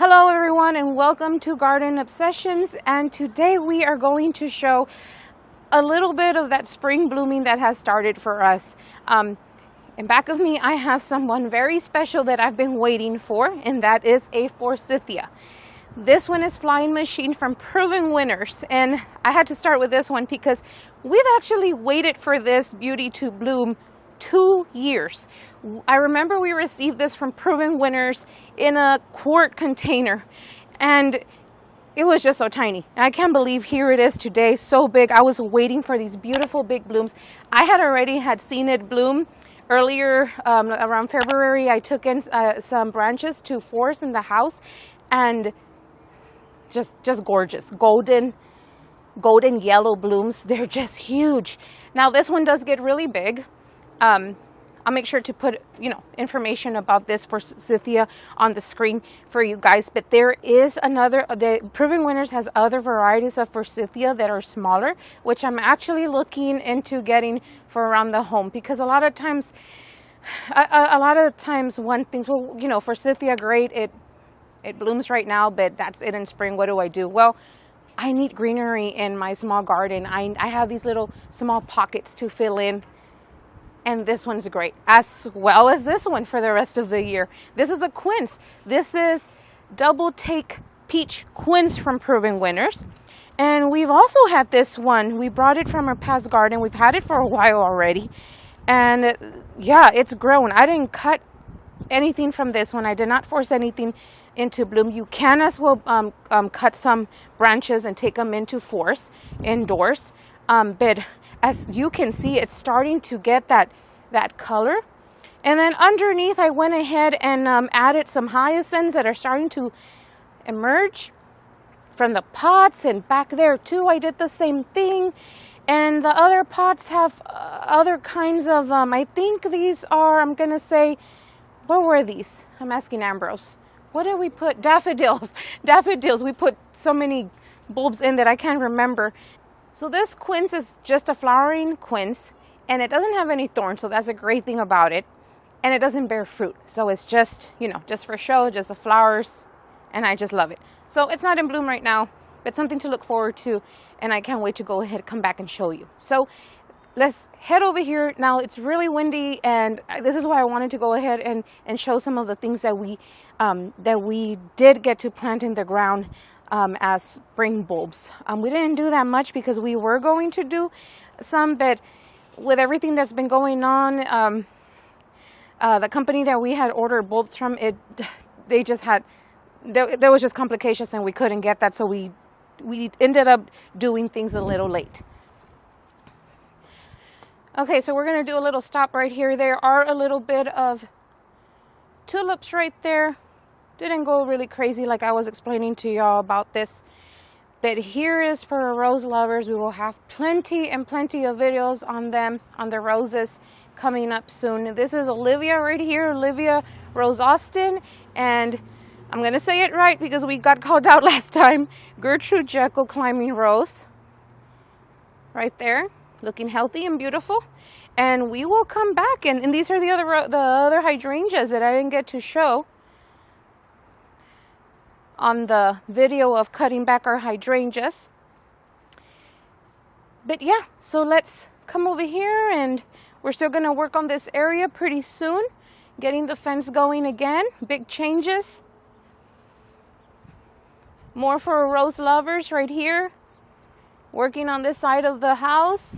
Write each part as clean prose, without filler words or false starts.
Hello everyone and welcome to Garden Obsessions, and today we are going to show a little bit of that spring blooming that has started for us. In back of me I have someone very special that I've been waiting for, and that is a forsythia. This one is Flying Machine from Proven Winners, and I had to start with this one because we've actually waited for this beauty to bloom 2 years. I remember we received this from Proven Winners in a quart container, and it was just so tiny. I can't believe here it is today, so big. I was waiting for these beautiful big blooms. I had already seen it bloom earlier around February. I took in some branches to force in the house, and just gorgeous, golden yellow blooms. They're just huge. Now this one does get really big. I'll make sure to put, information about this forsythia on the screen for you guys. But there is the Proven Winners has other varieties of forsythia that are smaller, which I'm actually looking into getting for around the home, because a lot of times one thinks, well, forsythia, great, it blooms right now, but that's it in spring. What do I do? Well, I need greenery in my small garden. I have these little small pockets to fill in. And this one's great, as well as this one for the rest of the year. This is a quince. This is Double Take Peach Quince from Proven Winners. And we've also had this one. We brought it from our past garden. We've had it for a while already. And yeah, it's grown. I didn't cut anything from this one. I did not force anything into bloom. You can as well cut some branches and take them into force indoors. But as you can see, it's starting to get that color. And then underneath, I went ahead and added some hyacinths that are starting to emerge from the pots. And back there too, I did the same thing. And the other pots have other kinds of, I think these are, I'm going to say, what were these? I'm asking Ambrose. What did we put? Daffodils. Daffodils. We put so many bulbs in that I can't remember. So this quince is just a flowering quince, and it doesn't have any thorns, so that's a great thing about it. And it doesn't bear fruit, so it's just, just for show, just the flowers, and I just love it. So it's not in bloom right now, but something to look forward to, and I can't wait to go ahead and come back and show you. So let's head over here. Now it's really windy, and this is why I wanted to go ahead and show some of the things that we did get to plant in the ground as spring bulbs. We didn't do that much because we were going to do some, but with everything that's been going on, the company that we had ordered bulbs from, there was just complications and we couldn't get that, so we ended up doing things a little late. Okay, so we're going to do a little stop right here. There are a little bit of tulips right there. Didn't go really crazy like I was explaining to y'all about this. But here is for rose lovers. We will have plenty and plenty of videos on them, on the roses, coming up soon. This is Olivia right here, Olivia Rose Austin. And I'm going to say it right because we got called out last time. Gertrude Jekyll Climbing Rose. Right there, looking healthy and beautiful. And we will come back. And these are the other hydrangeas that I didn't get to show on the video of cutting back our hydrangeas. But yeah, so let's come over here, and we're still going to work on this area pretty soon, getting the fence going again. Big changes. More for rose lovers right here, working on this side of the house.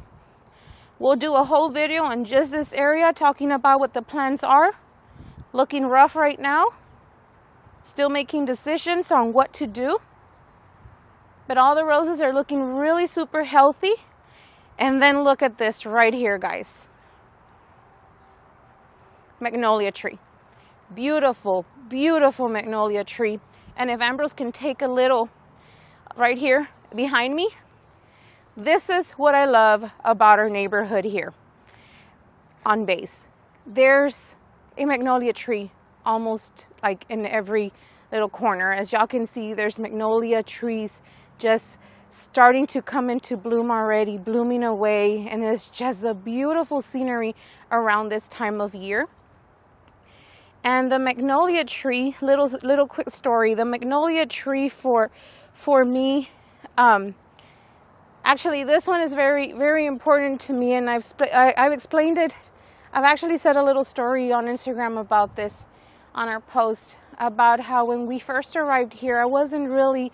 We'll do a whole video on just this area, talking about what the plants are. Looking rough right now. Still making decisions on what to do. But all the roses are looking really super healthy. And then look at this right here, guys. Magnolia tree. Beautiful, beautiful magnolia tree. And if Ambrose can take a little right here behind me. This is what I love about our neighborhood here on base. There's a magnolia tree almost like in every little corner. As y'all can see, there's magnolia trees just starting to come into bloom already, blooming away, and it's just a beautiful scenery around this time of year. And the magnolia tree, little quick story. The magnolia tree for me, actually this one is very, very important to me, and I've explained it. I've actually said a little story on Instagram about this on our post about how when we first arrived here, I wasn't really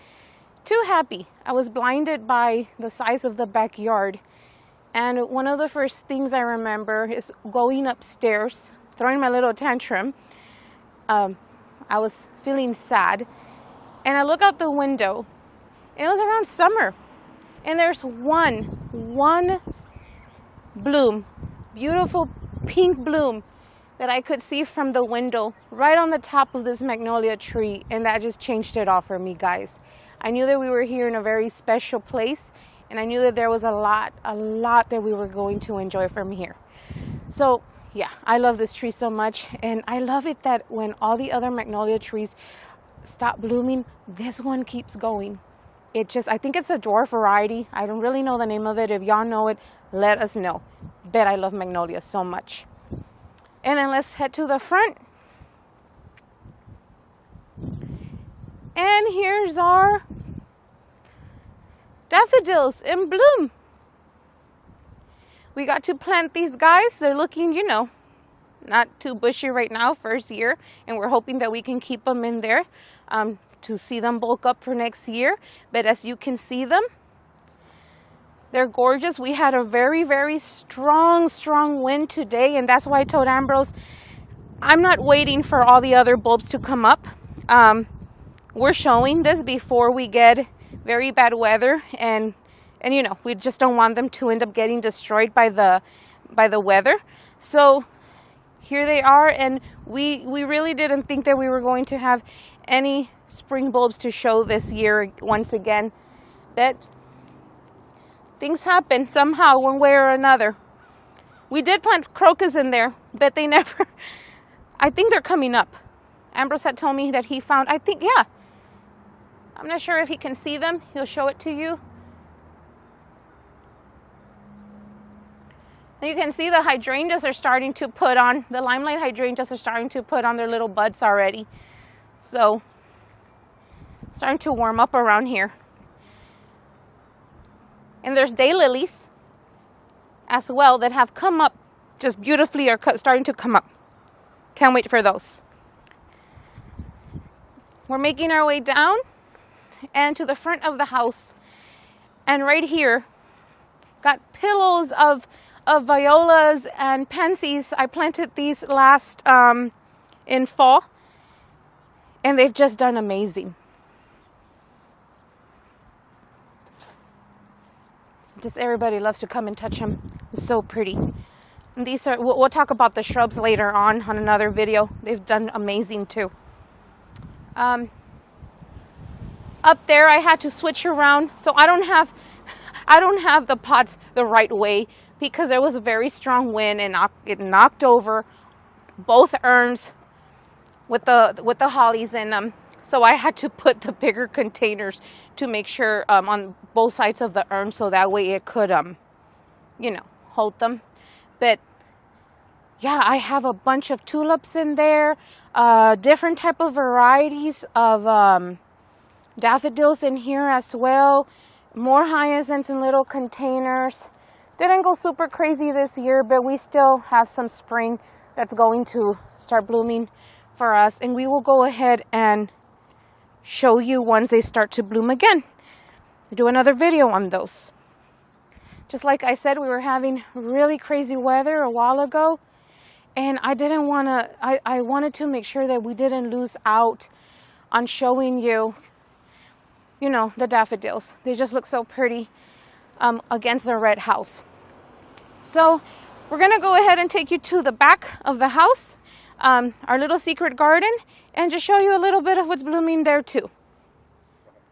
too happy. I was blinded by the size of the backyard. And one of the first things I remember is going upstairs, throwing my little tantrum. I was feeling sad. And I look out the window, and it was around summer. And there's one bloom, beautiful pink bloom that I could see from the window right on the top of this magnolia tree. And that just changed it all for me, guys. I knew that we were here in a very special place, and I knew that there was a lot that we were going to enjoy from here. So yeah, I love this tree so much, and I love it that when all the other magnolia trees stop blooming, this one keeps going. I think it's a dwarf variety. I don't really know the name of it. If y'all know it, let us know. Bet I love magnolias so much. And then let's head to the front. And here's our daffodils in bloom. We got to plant these guys. They're looking, not too bushy right now, first year. And we're hoping that we can keep them in there to see them bulk up for next year. But as you can see them, they're gorgeous. We had a very, very strong wind today. And that's why I told Ambrose, I'm not waiting for all the other bulbs to come up. We're showing this before we get very bad weather, and we just don't want them to end up getting destroyed by the weather. So here they are, and we really didn't think that we were going to have any spring bulbs to show this year once again. But things happen somehow, one way or another. We did plant crocus in there, but they never. I think they're coming up. Ambrose had told me that he found. I'm not sure if he can see them. He'll show it to you. And you can see the hydrangeas are starting to put on, the limelight hydrangeas are starting to put on their little buds already. So, starting to warm up around here. And there's daylilies as well that have come up just beautifully, are starting to come up. Can't wait for those. We're making our way down and to the front of the house, and right here got pillows of violas and pansies. I planted these last in fall, and they've just done amazing. Just everybody loves to come and touch them. It's so pretty. And these are, we'll talk about the shrubs later on another video. They've done amazing too. Up there I had to switch around, so I don't have the pots the right way because there was a very strong wind and it knocked over both urns with the hollies in them. So I had to put the bigger containers to make sure on both sides of the urn, so that way it could hold them. But yeah, I have a bunch of tulips in there, different type of varieties of daffodils in here as well. More hyacinths in little containers. Didn't go super crazy this year, but we still have some spring that's going to start blooming for us. And we will go ahead and show you once they start to bloom again. Do another video on those. Just like I said, we were having really crazy weather a while ago. And I wanted to make sure that we didn't lose out on showing you the daffodils. They just look so pretty against the red house. So we're going to go ahead and take you to the back of the house, our little secret garden, and just show you a little bit of what's blooming there too.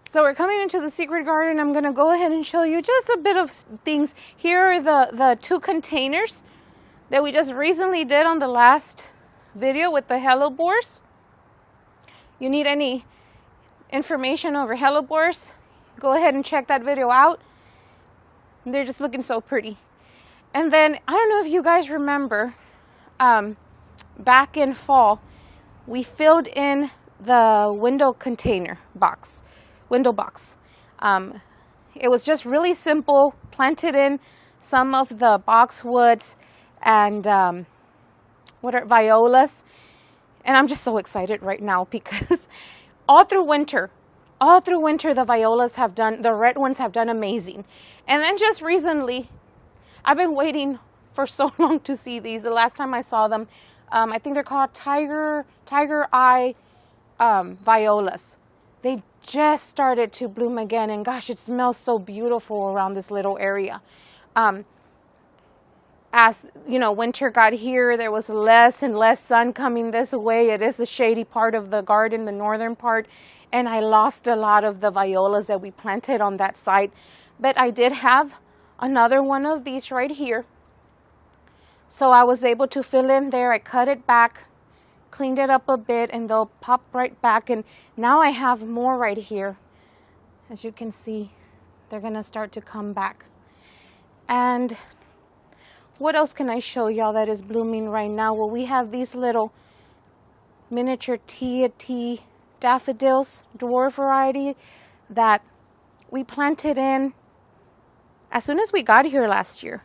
So we're coming into the secret garden. I'm going to go ahead and show you just a bit of things. Here are the 2 containers that we just recently did on the last video with the hellebores. You need any information over hellebores, go ahead and check that video out. They're just looking so pretty. And then I don't know if you guys remember back in fall we filled in the window box. It was just really simple, planted in some of the boxwoods and violas. And I'm just so excited right now because all through winter, the violas the red ones have done amazing. And then just recently, I've been waiting for so long to see these. The last time I saw them, I think they're called tiger eye violas. They just started to bloom again, and gosh, it smells so beautiful around this little area. As you know, winter got here, there was less and less sun coming this way. It is the shady part of the garden, the northern part, and I lost a lot of the violas that we planted on that site. But I did have another one of these right here. So I was able to fill in there. I cut it back, cleaned it up a bit, and they'll pop right back. And now I have more right here. As you can see, they're going to start to come back. And what else can I show y'all that is blooming right now? Well, we have these little miniature tea daffodils, dwarf variety, that we planted in as soon as we got here last year.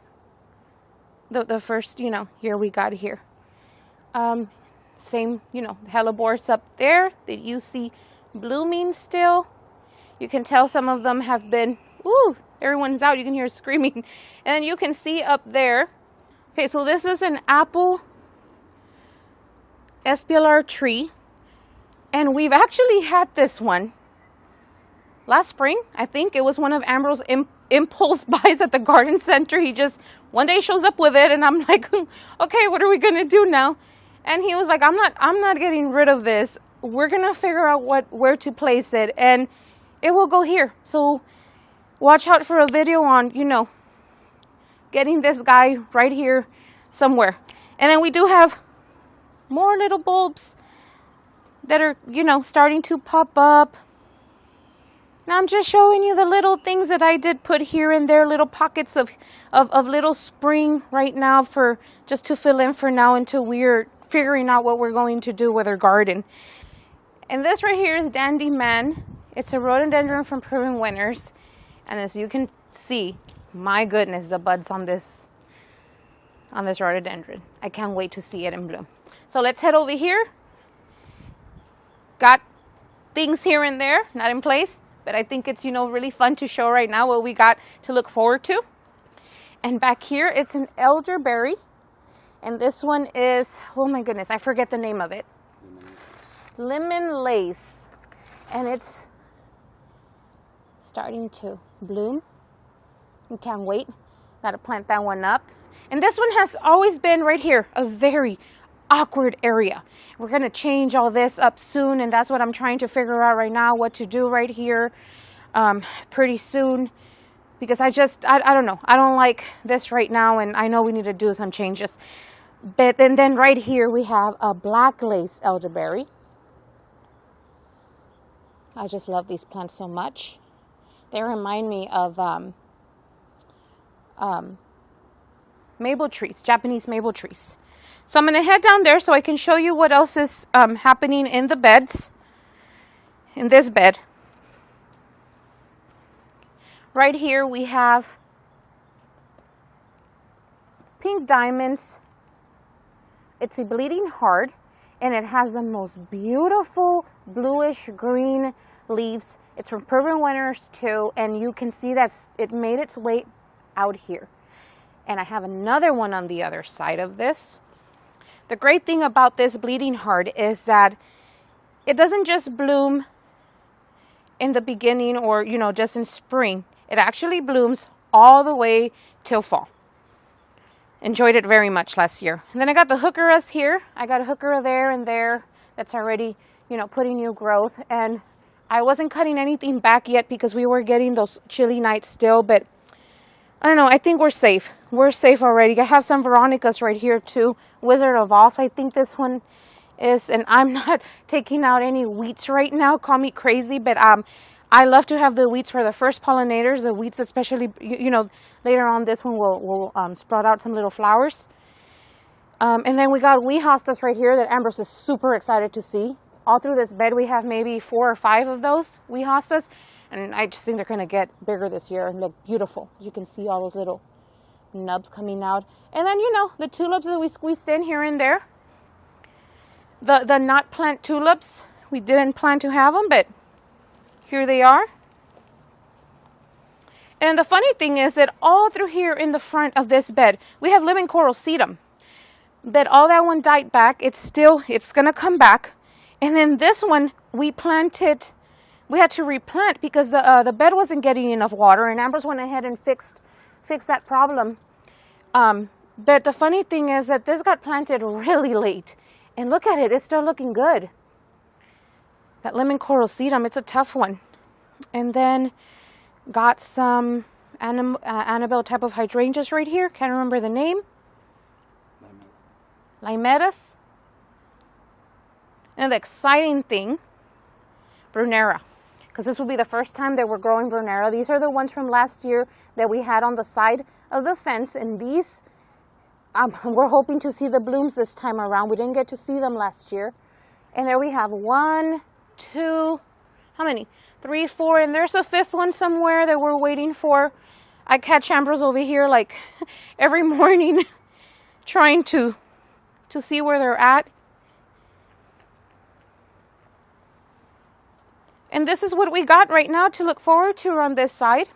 The first, year we got here. Same, hellebores up there that you see blooming still. You can tell some of them have been, everyone's out. You can hear screaming. And then you can see up there. Okay, so this is an apple SPLR tree. And we've actually had this one last spring. I think it was one of Ambrose's impulse buys at the garden center. He just one day shows up with it, and I'm like, okay, what are we gonna do now? And he was like, I'm not getting rid of this. We're gonna figure out where to place it, and it will go here. So watch out for a video on, getting this guy right here somewhere. And then we do have more little bulbs that are, starting to pop up. Now I'm just showing you the little things that I did put here and there, little pockets of little spring right now just to fill in for now until we're figuring out what we're going to do with our garden. And this right here is Dandy Man. It's a rhododendron from Proven Winners. And as you can see, my goodness, the buds on this rhododendron. I can't wait to see it in bloom. So let's head over here. Got things here and there, not in place, but I think it's, really fun to show right now what we got to look forward to. And back here, it's an elderberry. And this one is, oh my goodness, I forget the name of it. Lemon Lace. And it's starting to bloom. You can't wait. Got to plant that one up. And this one has always been right here, a very awkward area. We're going to change all this up soon, and that's what I'm trying to figure out right now, what to do right here pretty soon, because I don't know. I don't like this right now, and I know we need to do some changes. But then right here we have a black lace elderberry. I just love these plants so much. They remind me of maple trees, Japanese maple trees. So I'm going to head down there so I can show you what else is happening in the beds, in this bed. Right here we have pink diamonds. It's a bleeding heart, and it has the most beautiful bluish green leaves. It's from Proven Winners too, and you can see that it made its way out here. And I have another one on the other side of this. The great thing about this bleeding heart is that it doesn't just bloom in the beginning or, just in spring. It actually blooms all the way till fall. Enjoyed it very much last year. And then I got the heucheras here. I got a heuchera there and there that's already, putting new growth. And I wasn't cutting anything back yet because we were getting those chilly nights still, but I don't know. I think we're safe. We're safe already. I have some Veronicas right here too. Wizard of Oz, I think this one is. And I'm not taking out any wheats right now. Call me crazy, but I love to have the wheats for the first pollinators. The wheats, especially, later on, this one will sprout out some little flowers. And then we got wee hostas right here that Ambrose is super excited to see. All through this bed, we have maybe 4 or 5 of those wee hostas. And I just think they're going to get bigger this year and look beautiful. You can see all those little nubs coming out. And then, you know, the tulips that we squeezed in here and there. The not plant tulips, we didn't plan to have them, but here they are. And the funny thing is that all through here in the front of this bed, we have living coral sedum. But all that one died back. It's going to come back. And then this one, we had to replant because the bed wasn't getting enough water. And Ambrose went ahead and fixed that problem. But the funny thing is that this got planted really late. And look at it, it's still looking good. That lemon coral sedum, it's a tough one. And then got some Annabelle type of hydrangeas right here. Can't remember the name. Limetas. And the exciting thing, Brunera. Because this will be the first time that we're growing Brunera. These are the ones from last year that we had on the side of the fence. And these, we're hoping to see the blooms this time around. We didn't get to see them last year. And there we have 1, 2, how many? 3, 4, and there's a 5th one somewhere that we're waiting for. I catch Ambrose over here like every morning trying to see where they're at. And this is what we got right now to look forward to on this side.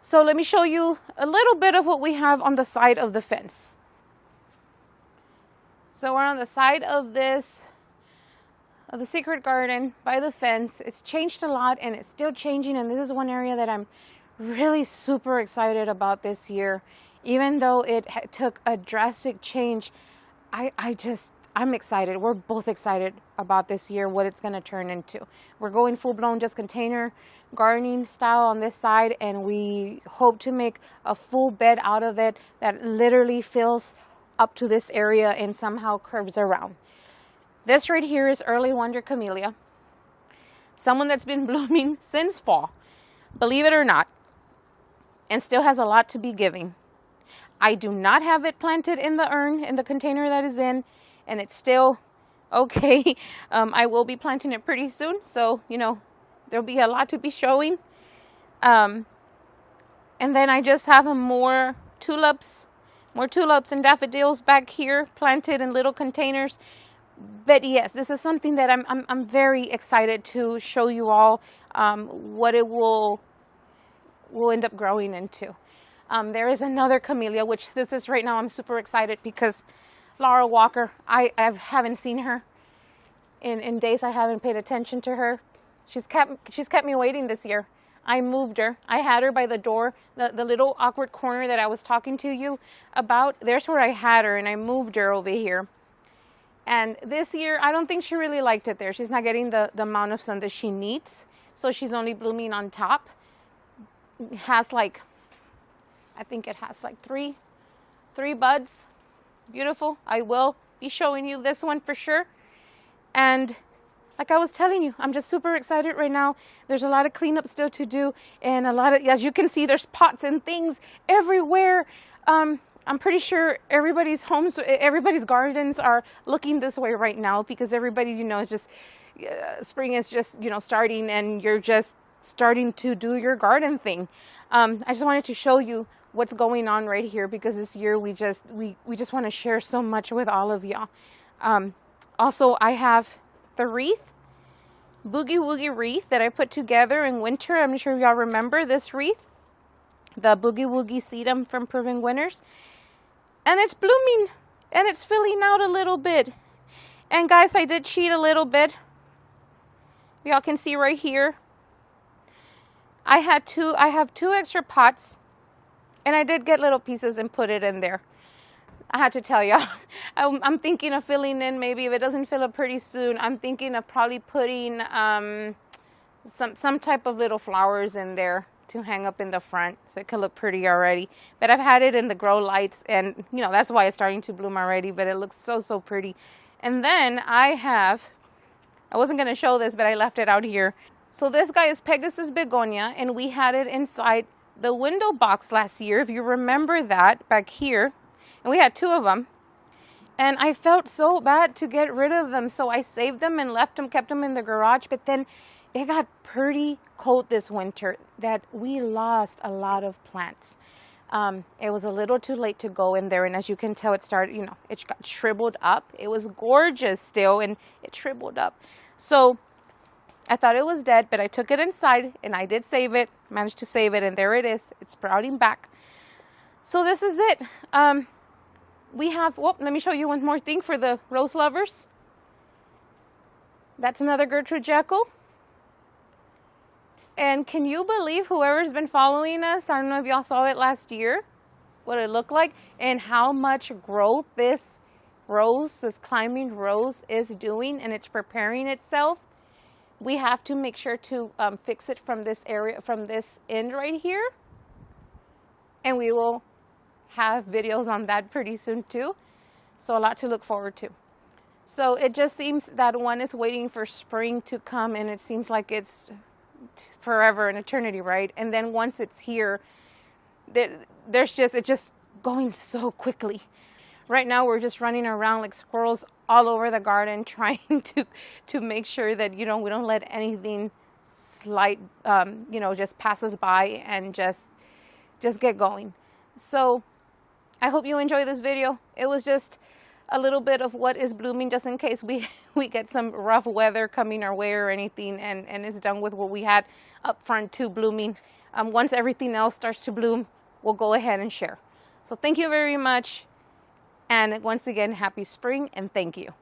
So let me show you a little bit of what we have on the side of the fence. So we're on the side of the secret garden by the fence. It's changed a lot and it's still changing. And this is one area that I'm really super excited about this year. Even though it took a drastic change, I'm excited. We're both excited about this year, what it's going to turn into. We're going full-blown just container gardening style on this side, and we hope to make a full bed out of it that literally fills up to this area and somehow curves around. This right here is early wonder camellia. Someone that's been blooming since fall, believe it or not, and still has a lot to be giving. I do not have it planted in the urn, in the container that is in, and it's still okay. I will be planting it pretty soon, so, you know, there'll be a lot to be showing. And then I just have more tulips and daffodils back here planted in little containers. But yes, this is something that I'm very excited to show you all what it will end up growing into. There is another camellia, which this is right now. I'm super excited because Laura Walker, I haven't seen her in days. I haven't paid attention to her. She's kept me waiting this year. I moved her. I had her by the door, the little awkward corner that I was talking to you about. There's where I had her, and I moved her over here. And this year, I don't think she really liked it there. She's not getting the amount of sun that she needs. So she's only blooming on top. It has like, I think it has like three buds. Beautiful. I will be showing you this one for sure. And like I was telling you, I'm just super excited right now. There's a lot of cleanup still to do. And a lot of, as you can see, there's pots and things everywhere. I'm pretty sure everybody's homes, everybody's gardens are looking this way right now because everybody, you know, is just, spring is just, you know, starting and you're just starting to do your garden thing. I just wanted to show you what's going on right here because this year we just want to share so much with all of y'all. Also, I have the wreath, Boogie Woogie wreath that I put together in winter. I'm sure y'all remember this wreath, the Boogie Woogie sedum from Proving Winners. And it's blooming and it's filling out a little bit. And guys, I did cheat a little bit. Y'all can see right here. I have two extra pots and I did get little pieces and put it in there. I had to tell y'all, I'm thinking of filling in, maybe if it doesn't fill up pretty soon, I'm thinking of probably putting some type of little flowers in there to hang up in the front so it can look pretty already. But I've had it in the grow lights and, you know, that's why it's starting to bloom already, but it looks so pretty. And then I wasn't going to show this, but I left it out here. So this guy is Pegasus begonia, and we had it inside the window box last year. If you remember that back here, And we had 2 of them. And I felt so bad to get rid of them. So I saved them and left them, kept them in the garage. But then it got pretty cold this winter that we lost a lot of plants. It was a little too late to go in there. And as you can tell, it started, it got shriveled up. It was gorgeous still, and it shriveled up. So I thought it was dead, but I took it inside and I did save it, managed to save it. And there it is. It's sprouting back. So this is it. We have, let me show you one more thing for the rose lovers. That's another Gertrude Jekyll. And can you believe whoever's been following us, I don't know if y'all saw it last year, what it looked like, and how much growth this climbing rose is doing, and it's preparing itself. We have to make sure to fix it from this area, from this end right here. And we will have videos on that pretty soon too. So a lot to look forward to. So it just seems that one is waiting for spring to come, and it seems like it's forever, an eternity, right? And then once it's here, it's just going so quickly. Right now we're just running around like squirrels all over the garden, trying to make sure that we don't let anything slide, just pass us by, and just get going. So I hope you enjoy this video. It was just a little bit of what is blooming, just in case we get some rough weather coming our way or anything, and it's done with what we had up front too blooming. Once everything else starts to bloom, we'll go ahead and share. So thank you very much. And once again, happy spring, and thank you.